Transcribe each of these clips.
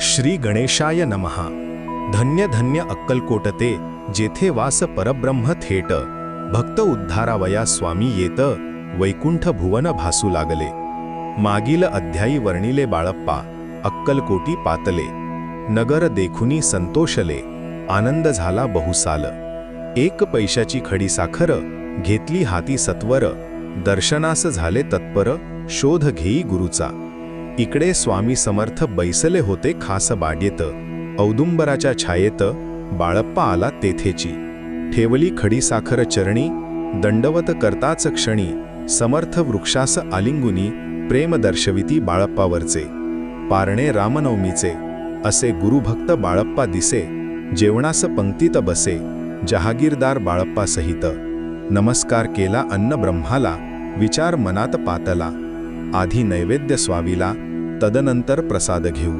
श्री गणेशाय नमः। धन्य धन्य अक्कलकोटते जेथे वास परब्रह्म थेट। भक्त उद्धारावया स्वामी येत, वैकुंठ भुवन भासू लागले। मागील अध्यायी वर्णिले बाळप्पा अक्कलकोटी पातले। नगर देखुनी संतोषले, आनंद झाला बहुसाल। एक पैशाची खडी साखर घेतली हाती सत्वर। दर्शनास झाले तत्पर, शोध घेई गुरुचा। इकडे स्वामी समर्थ बैसले होते खास बागेत। औदुंबराच्या छायेत बाळप्पा आला तेथेची। ठेवली खडी साखर चरणी, दंडवत करताच क्षणी। समर्थ वृक्षास आलिंगुनी, प्रेम दर्शविती बाळप्पावरचे। पारणे रामनवमीचे, असे गुरुभक्त बाळप्पा दिसे। जेवणास पंक्तीत बसे, जहागीरदार बाळप्पा सहित। नमस्कार केला अन्न ब्रह्माला, विचार मनात पातला। आधी नैवेद्य स्वामीला, तदनंतर प्रसाद घेऊ।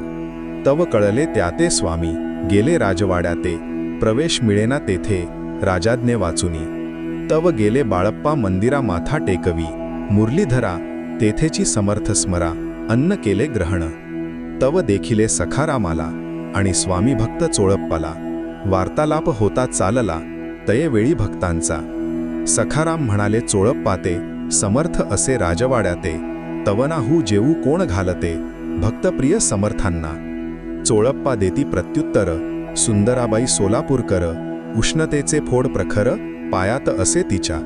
तव कळले त्याते स्वामी, गेले राजवाड्याते। प्रवेश मिळेना तेथे, राजाज्ञे वाचुनी। तव गेले बाळप्पा मंदिरा माथा टेकवी। मुरलीधरा तेथेची समर्थ स्मरा, अन्न केले ग्रहण। तव देखिले सखारामाला, आणि स्वामी भक्त चोळप्पाला। वार्तालाप होता चालला, तयेवेळी भक्तांचा। सखाराम म्हणाले चोळप्पाते, समर्थ असे राजवाड्याते। तवनाहू जेऊ कोण घालते, भक्तप्रिय समर्थांना। चोळप्पा देती प्रत्युत्तर, सुंदराबाई सोलापूरकर। उष्णतेचे फोड प्रखर, पायात असे तिच्या।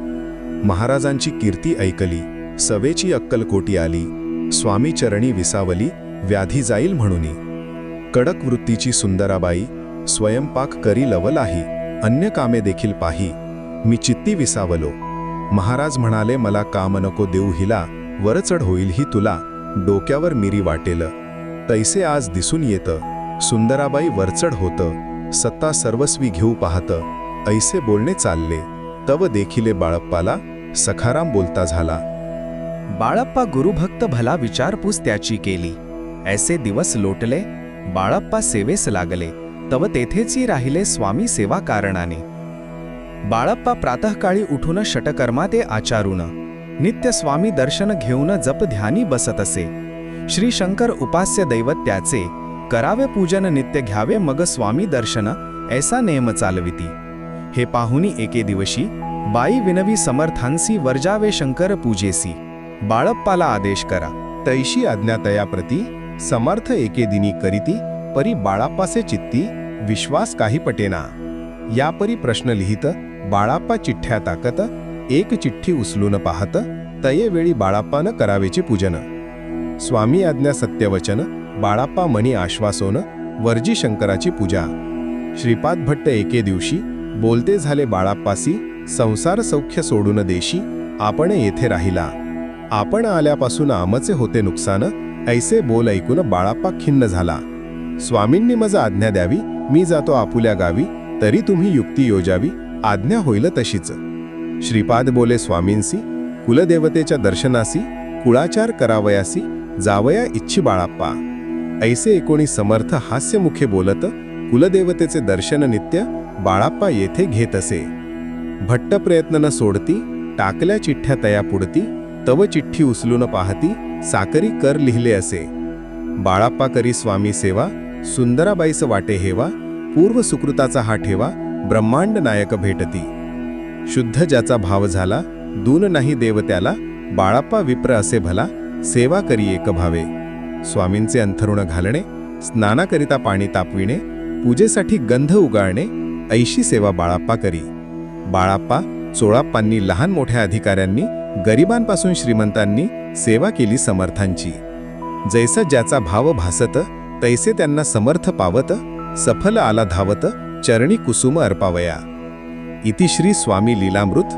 महाराजांची कीर्ती ऐकली, सवेची अक्कलकोटी आली। स्वामी चरणी विसावली, व्याधी जाईल म्हणूनी। कडक वृत्तीची सुंदराबाई, स्वयंपाक करी लवलाही। अन्य कामे देखील पाही, मी चित्ती विसावलो। महाराज म्हणाले मला काम नको देऊ हिला। वरचढ होईल ही तुला, डोक्यावर मिरी वाटेल। तैसे आज दिसून येत, सुंदराबाई वरचढ होत। सत्ता सर्वस्वी घेऊ पाहत, ऐसे बोलणे चालले। तव देखिले बाळप्पाला, सखाराम बोलता झाला। बाळप्पा गुरुभक्त भला विचारपूस त्याची केली। ऐसे दिवस लोटले, बाळप्पा सेवेस लागले। तव तेथेची राहिले स्वामी सेवा कारणाने। बाळप्पा प्रातःकाळी उठून षटकर्मा ते आचारून। नित्य स्वामी दर्शन घेऊन जप ध्यानी बसत असे। श्री शंकर उपास्य दैवत त्याचे, करावे पूजन नित्य घ्यावे मग स्वामी दर्शन, ऐसा नेम चालविती। हे पाहुनी एके दिवशी, बाई विनवी समर्थांसी वर्जावे शंकर पूजेसी। बाळप्पाला आदेश करा, तैशी आज्ञा तयाप्रती। समर्थ एके दिनी करीती, परी बाळाप्पासे चित्ती विश्वास काही पटेना। यापरी प्रश्न लिहित बाळाप्पा चिठ्ठ्या टाकत। एक चिठ्ठी उचलून पाहत, तयेवेळी बाळाप्पानं करावेचे पूजन। स्वामी आज्ञा सत्यवचन, बाळाप्पा मनी आश्वासोन। वर्जी शंकराची पूजा। श्रीपाद भट्ट एके दिवशी, बोलते झाले बाळाप्पासी। संसार सौख्य सोडून देशी, आपण येथे राहिला। आपण आल्यापासून आमचे होते नुकसान, ऐसे बोल ऐकून बाळाप्पा खिन्न झाला। स्वामींनी मज आज्ञा द्यावी, मी जातो आपुल्या गावी। तरी तुम्ही युक्ती योजावी, आज्ञा होईल तशीच। श्रीपाद बोले स्वामींसी, कुलदेवतेच्या दर्शनासी। कुळाचार करावयासी, जावया इच्छी बाळाप्पा। ऐसे एकोणी समर्थ हास्यमुखे बोलत, कुलदेवतेचे दर्शन नित्य बाळाप्पा येथे घेत असे। भट्ट प्रयत्न न सोडती, टाकल्या चिठ्ठ्या तया पुढती। तव चिठ्ठी उचलून पाहती, साकरी कर लिहिले असे। बाळाप्पा करी स्वामी सेवा, सुंदराबाईस वाटे हेवा। पूर्व सुकृताचा हा ठेवा, ब्रह्मांड नायक भेटती। शुद्ध ज्याचा भाव झाला, दून नाही देव त्याला। बाळाप्पा विप्र असे भला, सेवा करी एक भावे। स्वामींचे अंथरुण घालणे, स्नानाकरिता पाणी तापविणे। पूजेसाठी गंध उगाळणे, ऐशी सेवा बाळाप्पा करी। बाळाप्पा चोळाप्पांनी लहान मोठ्या अधिकाऱ्यांनी, गरिबांपासून श्रीमंतांनी सेवा केली समर्थांची। जैसा ज्याचा भाव भासत, तैसे त्यांना समर्थ पावत। सफल आला धावत, चरणी कुसुम अर्पावया। इति श्री स्वामी लीलामृत।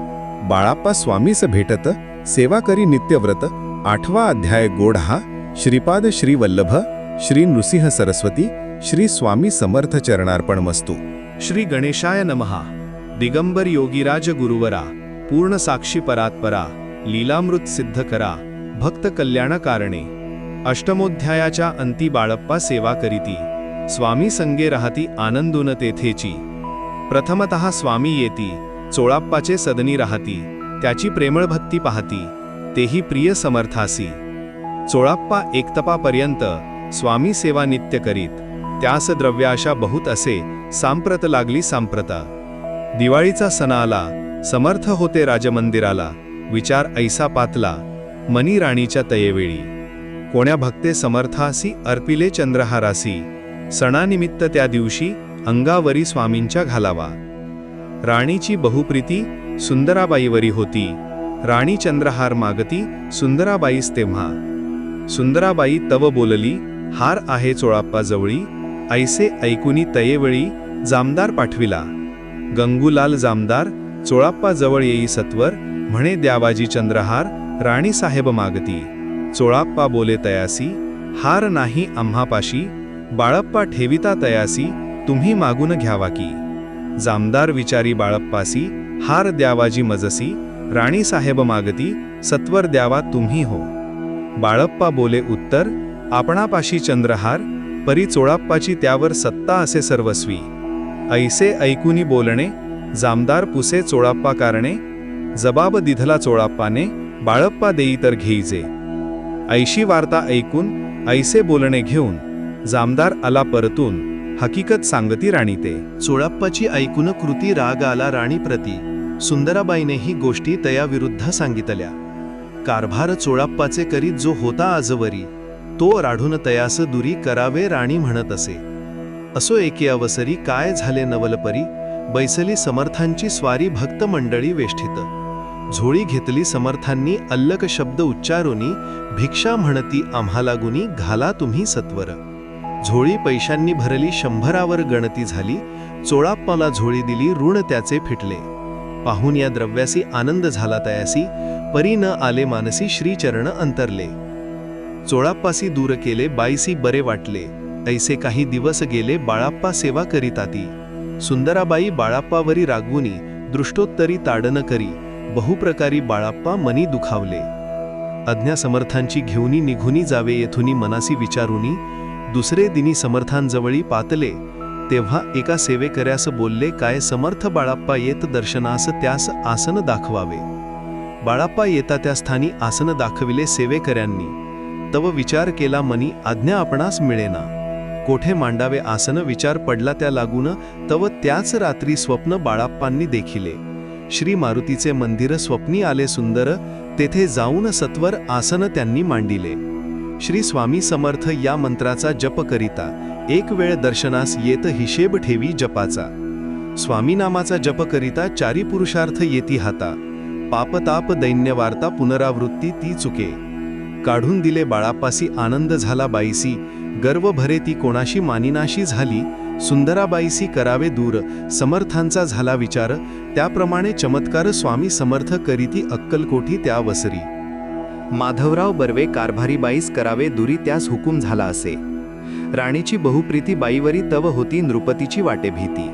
बाळाप्पा स्वामीस भेटत, सेवा करी नित्यव्रत। 8वा अध्याय गोड हा। श्रीपाद श्री वल्लभ, श्री नृसिंह सरस्वती, श्री स्वामी समर्थ चरणार्पण मस्तु। श्री गणेशाय नमः। दिगंबर योगीराज गुरुवरा, पूर्ण साक्षी परात्परा। लीलामृत सिद्ध करा, भक्त कल्याणकारणे। अष्टमोध्यायाच्या अंती बाळप्पा सेवा करीती। स्वामी संगे राहती आनंदून तेथेची। प्रथमतः स्वामी येती, चोळाप्पाचे सदनी राहती। त्याची प्रेमळ भक्ती पाहती, तेही प्रिय समर्थासी। चोळाप्पा एकतपापर्यंत स्वामी सेवा नित्य करीत। त्यास द्रव्याशा बहुत असे सांप्रत लागली सांप्रता. दिवाळीचा सण आला, समर्थ होते राजमंदिराला, विचार ऐसा पातला मनी राणीच्या तयेवेळी. कोण्या भक्ते समर्थासी अर्पिले चंद्रहारासी, सणानिमित्त त्या दिवशी अंगावरी स्वामींच्या घालावा. राणीची बहुप्रीती सुंदराबाईवरी होती, राणी चंद्रहार मागती सुंदराबाईस तेव्हा. सुंदराबाई तव बोलली, हार आहे चोळाप्पा जवळी, ऐसे ऐकुनी तयेवेळी जामदार पाठविला. गंगूलाल जामदार चोळाप्पा जवळ येई सत्वर, म्हणे द्यावाजी चंद्रहार राणी साहेब मागती. चोळाप्पा बोले तयासी, हार नाही आम्हापाशी, बाळप्पा ठेविता तयासी, तुम्ही मागून घ्यावा की. जामदार विचारी बाळप्पासी, हार द्यावाजी मजसी, राणी साहेब मागती सत्वर द्यावा तुम्ही हो. बाळप्पा बोले उत्तर, आपणापाशी चंद्रहार, परी चोळाप्पाची त्यावर सत्ता असे सर्वस्वी. ऐसे ऐकुनी बोलणे जामदार पुसे चोळाप्पा कारणे, जबाब दिधला चोळाप्पाने, बाळप्पा देई तर घेईजे. ऐशी वार्ता ऐकून ऐसे बोलणे घेऊन जामदार आला परतून, हकीकत सांगती राणी ते. चोळाप्पाची ऐकून कृती राग आला राणी प्रती. सुंदराबाईने ही गोष्टी तयाविरुद्ध सांगितल्या. कारभार चोळाप्पाचे करीत जो होता आजवरी, तो राढून तयास दुरी करावे राणी म्हणत असे. असो एके अवसरी काय झाले नवलपरी, बैसली समर्थांची स्वारी भक्त मंडळी वेष्टित. झोळी घेतली समर्थांनी अल्लक शब्द उच्चारोनी, भिक्षा म्हणती आम्हाला गुणी घाला तुम्ही सत्वर. झोळी पैशांनी भरली 100वर गणती झाली, चोळाप्पाला झोळी दिली ऋण त्याचे फिटले. पाहून या द्रव्यासी आनंद झाला तयासी, परी न आले मानसी श्रीचरण अंतरले. चोळाप्पासी दूर केले बाईसी बरे वाटले, ऐसे काही दिवस गेले बाळाप्पा सेवा करीताती. सुंदराबाई बाळाप्पावरी रागवुनी दृष्टोत्तरी ताडन करी, बहुप्रकारी बाळाप्पा मनी दुखावले. अज्ञा समर्थांची घेऊनी निघुनी जावे येथुनी मनासी विचारुनी, दुसरे दिनी समर्थांजवळी पातले. तेव्हा एका सेवेकऱ्यास बोलले, काय समर्थ बाळाप्पा येत दर्शनास त्यास आसन दाखवावे. बाळाप्पा येता त्या स्थानी आसन दाखविले सेवेकऱ्यांनी. तव विचार केला मनी आज्ञा आपणास मिळेना, कोठे मांडावे आसन विचार पडला त्या लागून. तव त्याच रात्री स्वप्न बाळाप्पांनी देखिले. श्री मारुतीचे मंदिर स्वप्नी आले सुंदर, तेथे जाऊन सत्वर आसन त्यांनी मांडिले. श्री स्वामी समर्थ या मंत्राचा जप करिता, एक वेळ दर्शनास येत हिशेब ठेवी जपाचा. स्वामी नामाचा जप करिता चारी पुरुषार्थ येती हाता, पापताप दैन्यवार्ता पुनरावृत्ती ती चुके. काढून दिले बाळाप्पासी आनंद झाला बाईसी, गर्व भरे ती कोणाशी मानिनाशी झाली. सुंदराबाईसी करावे दूर, समर्थांचा झाला विचार, त्याप्रमाणे चमत्कार स्वामी समर्थ करीती अक्कलकोठी त्या वसरी. माधवराव बर्वे कारभारी बाईस करावे दुरी त्यास हुकूम झाला असे. राणीची बहुप्रीती बाईवरी तव होती नृपतीची वाटे भीती.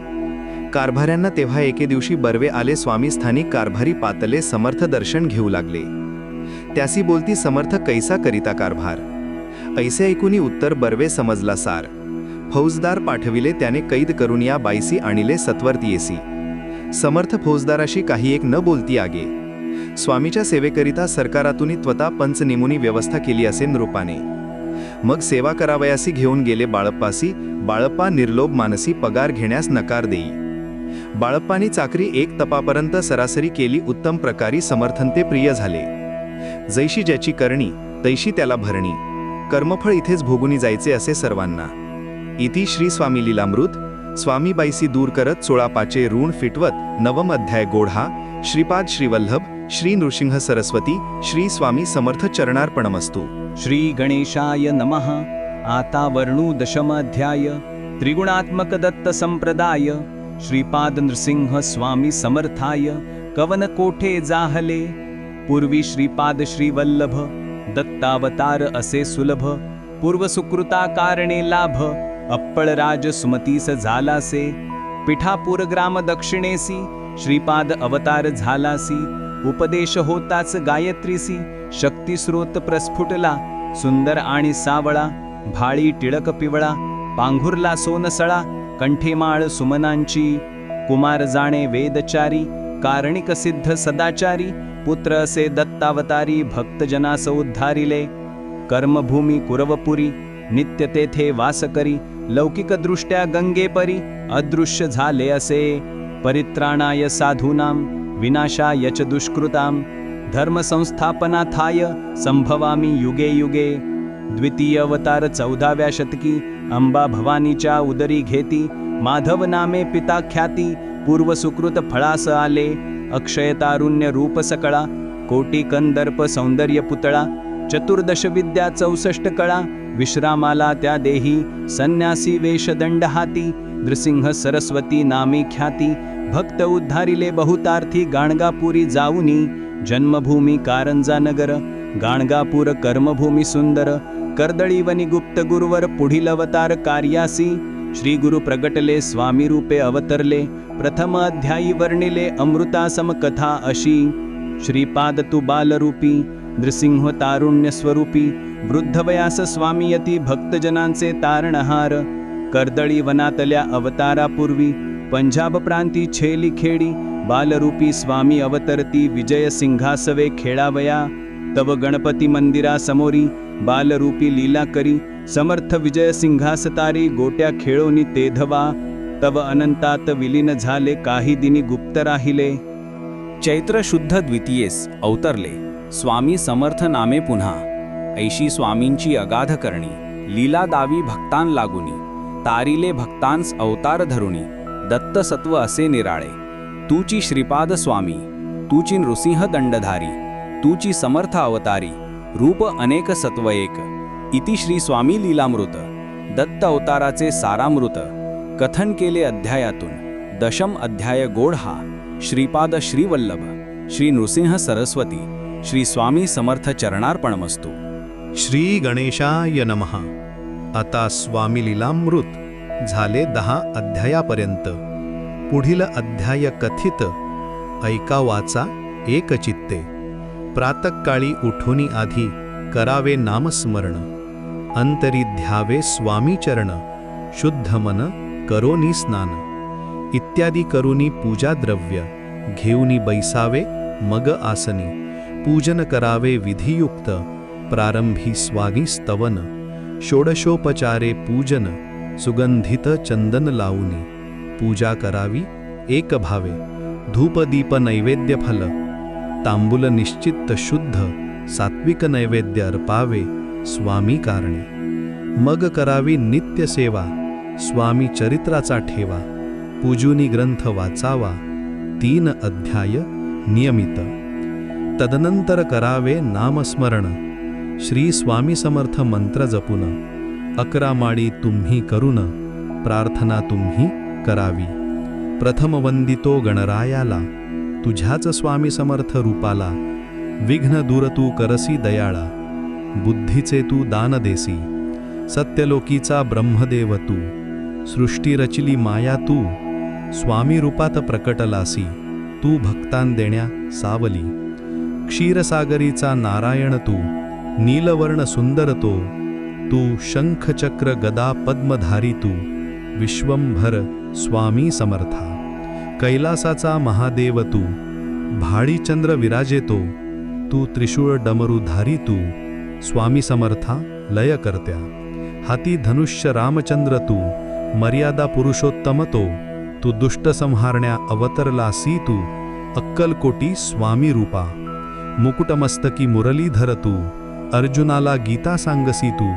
कारभाऱ्यांना तेव्हा एके दिवशी बर्वे आले स्वामी स्थानी, कारभारी पातले समर्थ दर्शन घेऊ लागले. त्यासी बोलती समर्थ कैसा करिता कारभार, ऐसे ऐकुनी उत्तर बर्वे समजला सार. फौजदार पाठविले त्याने कैद करून या बाईसी आणिले सत्वरती येसी. समर्थ फौजदाराशी काही एक न बोलती आगे. स्वामीच्या सेवेकरिता सरकारातून त्वता पंच नेमुनी व्यवस्था केली असे नृपाने. मग सेवा करावयासी घेऊन गेले बाळप्पासी. बाळप्पा निर्लोभ मानसी पगार घेण्यास नकार देई. बाळप्पानी चाकरी एक तपापर्यंत सरासरी केली उत्तम प्रकारी. समर्थनते प्रिय झाले. जैशी ज्याची करणी तैशी त्याला भरणी, कर्मफळ इथेच भोगुनी जायचे असे सर्वांना. इति श्री स्वामी लीलामृत. स्वामी बाईसी दूर करत चोळापाचे ऋण फिटवत नवम अध्याय गोढा. श्रीपाद श्रीवल्लभ श्री नृसिंह सरस्वती श्री स्वामी समर्थ चरणार्पणमस्तु. श्री गणेशाय नमः. आता वर्णू दशम अध्याय. त्रिगुणात्मक दत्त संप्रदाय. श्रीपाद नृसिंह स्वामी समर्थाय कवन कोठे जाहले. पूर्वी श्रीपाद श्रीवल्लभ दत्तावतार असे सुलभ. पूर्व सुकृता कारणे लाभ अप्पळराज सुमतीस झालासे. पिठापूर ग्राम दक्षिणेसी श्रीपाद अवतार झालासी. उपदेश होताच गायत्रीसी शक्ती स्रोत प्रस्फुटला. सुंदर आणि सावळा भाळी टिळक पिवळा. पांघुरला सोनसळा कंठेमाळ सुमनांची. कुमार जाणे वेदचारी कारणिक सिद्ध सदाचारी. पुत्र असे दत्तावतारी भक्तजनास उद्धारिले. कर्मभूमी कुरवपुरी नित्य तेथे वास करी. लौकिकदृष्ट्या गंगेपरी अदृश्य झाले असे. परित्राणाय साधूनां विनाशाय च दुष्कृतां धर्मसंस्थापनार्थाय संभवामि युगे युगे. द्वितीय अवतार 14व्या शतकी अंबा भवानीच्या उदरी घेती. माधव नामे पिता ख्याती पूर्वसुकृत फळास आले. अक्षय तारुण्य रूप सकळा कोटी कंदर्प सौंदर्य पुतळा. 14 विद्या 64 कळा विश्रामाला त्या देही. संन्यासी वेशदंड हाती नृसिंह सरस्वती नामी ख्याती. भक्त उद्धारिले बहुतार्थी गाणगापुरी जाऊनी. जन्मभूमी कारंजा नगर गाणगापूर कर्मभूमी सुंदर. कर्दळीवनी गुप्त गुरुवर पुढील अवतार कार्यासी. श्री गुरु प्रगटले स्वामी रूपे अवतरले. प्रथम अध्यायी वर्णिले अमृतासम कथा अशी. श्रीपाद तू बालरूपी नृसिंह तारुण्य स्वरूपी. वृद्धवयास स्वामी यती भक्तजनांचे तारणहार. कर्दळी वनातल्या अवतारापूर्वी पंजाब प्रांती छेली खेडी. बालरूपी स्वामी अवतरती विजय सिंहासवे खेळावया. तव गणपती मंदिरा समोरी बालरूपी लीला करी. समर्थ विजय सिंहासतारी गोट्या खेळोनी तेधवा. तव अनंतात विलीन झाले काही दिनी गुप्त राहिले. चैत्र शुद्ध द्वितीयेस अवतरले स्वामी समर्थ नामे पुन्हा. ऐशी स्वामींची अगाध करणी लीला दावी भक्तान लागुनी. तारिले भक्तांस अवतार धरुणी दत्त सत्व असे निराळे. तूची श्रीपाद स्वामी तूची नृसिंह दंडधारी. तूची समर्थ अवतारी रूप अनेक सत्व एक. इति श्री स्वामी लीलामृत दत्त अवताराचे सारामृत कथन केले अध्यायातून. 10 अध्याय गोड हा. श्रीपाद श्रीवल्लभ श्री नृसिंह सरस्वती श्री स्वामी समर्थ चरणार्पणमस्तु. श्री गणेशाय नमः. आता स्वामी लीलामृत झाले 10 अध्यायापर्यंत. पुढील अध्याय कथित ऐका वाचा एकचित्ते. प्रातःकाळी उठोनी आधी करावे नामस्मरण. अंतरी ध्यावे स्वामी चरण. शुद्ध मन करोनी स्नान. इत्यादी करुनी पूजा द्रव्य घेऊनी बैसावे मग आसनी. पूजन करावे विधियुक्त प्रारंभी स्वामी स्तवन. षोडशोपचारे पूजन सुगंधित चंदन लावूनी. पूजा करावी एक भावे धूपदीप नैवेद्य फल. तांबूल निश्चित शुद्ध सात्विक नैवेद्य अर्पावे स्वामी कारणे. मग करावी नित्य सेवा स्वामी चरित्राचा ठेवा. पूजुनी ग्रंथ वाचावा 3 अध्याय नियमित. तदनंतर करावे नामस्मरण. श्री स्वामी समर्थ मंत्र जपून. 11 माळी तुम्ही करून प्रार्थना तुम्ही करावी. प्रथम वंदितो गणरायाला तुझ्याच स्वामी समर्थ रूपाला. विघ्न दूर तू करसी दयाळा बुद्धीचे तू दान देसी. सत्यलोकीचा ब्रह्मदेव तू सृष्टी रचिली माया तू. स्वामी रूपात प्रकटलासी तू भक्तान देण्या सावली. क्षीरसागरीचा नारायण तू नीलवर्ण सुंदर तो. तू शंख चक्र गदा पद्मधारी तू विश्वंभर स्वामी समर्था. कैलासाचा महादेव तू भाळीचंद्र विराजेतो. तू त्रिशूळ डमरुधारी तू स्वामी समर्था लय करत्या. हाती धनुष्य रामचंद्र तू मर्यादा पुरुषोत्तम तो. तू दुष्ट संहारण्या अवतरलासी तू अक्कलकोटी स्वामी रूपा. मुकुटमस्तकी मुरलीधर तू अर्जुनाला गीता सांगसी तू.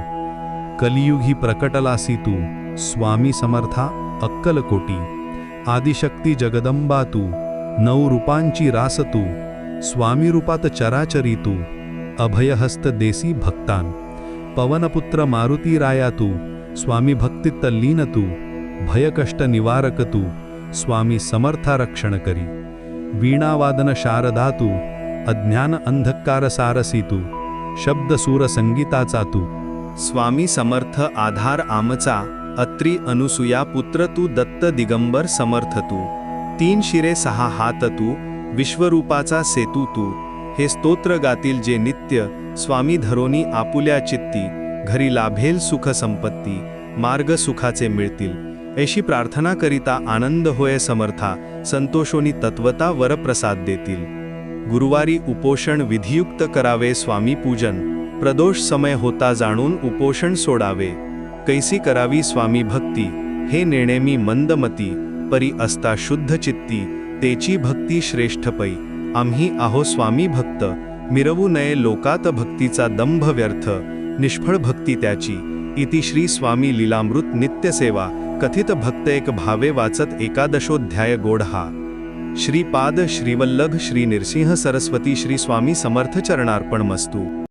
कलियुगी प्रकटलासी तू स्वामी समर्था अक्कलकोटी. आदिशक्ती जगदंबा तू 9 रूपांची रास तू. स्वामी रूपात चराचरी तू अभयहस्त देसी भक्तान. पवनपुत्र मारुती राया तू स्वामी भक्तीत लीन तू. भयकष्ट निवारक तू स्वामी समर्था रक्षण करी. वीणावादन शारदा तू अज्ञान अंधकार सारसी तू. शब्द सूर संगीताचा तू स्वामी समर्थ आधार आमचा. अत्री अनुसूया पुत्र तू दत्त दिगंबर समर्थ तू. 3 शिरे 6 हात तू विश्वरूपाचा सेतू तू. हे स्तोत्र गातील जे नित्य स्वामी धरोनी आपुल्या चित्ती. घरी लाभेल सुख संपत्ती मार्ग सुखाचे मिळतील. ऐशी प्रार्थना करिता आनंद होय समर्था. संतोषोनी तत्वता वरप्रसाद देतील. गुरुवारी उपोषण विधियुक्त करावे स्वामी पूजन. प्रदोष समय होता जाणून उपोषण सोडावे. कैसी करावी स्वामी भक्ती, हे नेणेमी मंदमती, परी असता शुद्ध चित्ती, तेची भक्ती श्रेष्ठ पै. आम्ही आहो स्वामी भक्त, मिरवू नये लोकात भक्तीचा दंभ व्यर्थ, निष्फळ भक्ती त्याची. इति श्री स्वामी लीलामृत नित्यसेवा, कथित भक्त एक भावे वाचत एकादशोध्याय गोढहा. श्रीपाद श्रीवल्लभ श्री नृसिंह सरस्वती श्री स्वामी समर्थ चरणार्पण मस्तू.